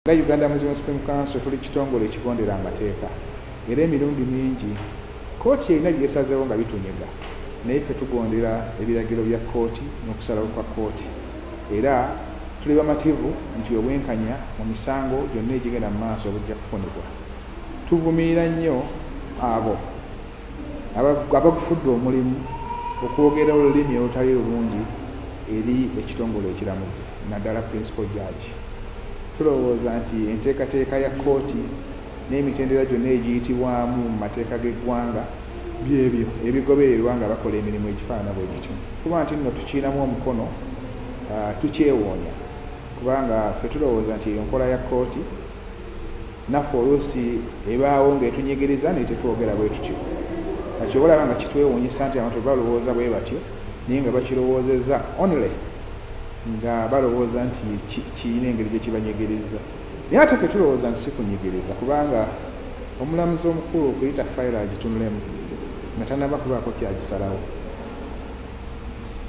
nga Uganda Muslim Supreme Council tuli kitongole ekigondera amateeka era emirundi mingi kooti erina byesazeewo nga bitunyega naye ffe tugondera ebiragiro bya kooti n'okusalawo kwa kooti era tuli bamativu nti obwenkanya mu misango gyonna egigenda mu maaso bujja kufunibwa. Tuvumirira nnyo abo abagufudde omulimu okwogera olulimi olutali lulungi eri ekitongole ekiramuzi naddala principal judge. Tulowooza nti enteekateeka ya kooti n'emitendera gyonna egiyitibwamu mu mateeka g'eggwanga byebyo ebigobererwa nga bakola emirimu egifaanana bwe gityo. Kuba nti nno tukiinamu omukono tukyewoonya kubanga ffe tulowooza nti eyo nkola ya kooti naffe oluusi ebaawo ng'etunyigiriza naye tetwogera bwe tutyo. Kati olaba nga kitwewuunyisa nti abantu balowooza bwe batyo naye nga bakirowoozezza only nga balowooza nti kiyina engeri gye kibanyigiriza. Naye ate ffe tulowooza nti si kunyigiriza kubanga omulamuzi omukulu okuyita fayiro agitunulemu nga tannaba kubaako kyagisalawo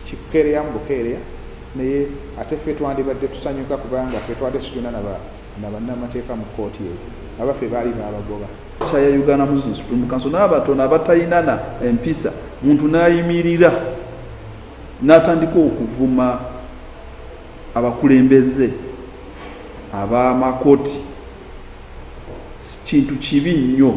kikukeereya mu bukeereya naye ate ffe twandibadde tusanyuka kubanga ffe twadde situna nabannamateeka mu kooti eyo abaffe baali baabagoba. Ya Uganda Muslim Supreme Council n'abatono abatayinana empisa muntu n'ayimirira n'atandika okuvuma abakulembeze ab'amakooti kintu kibi nnyo.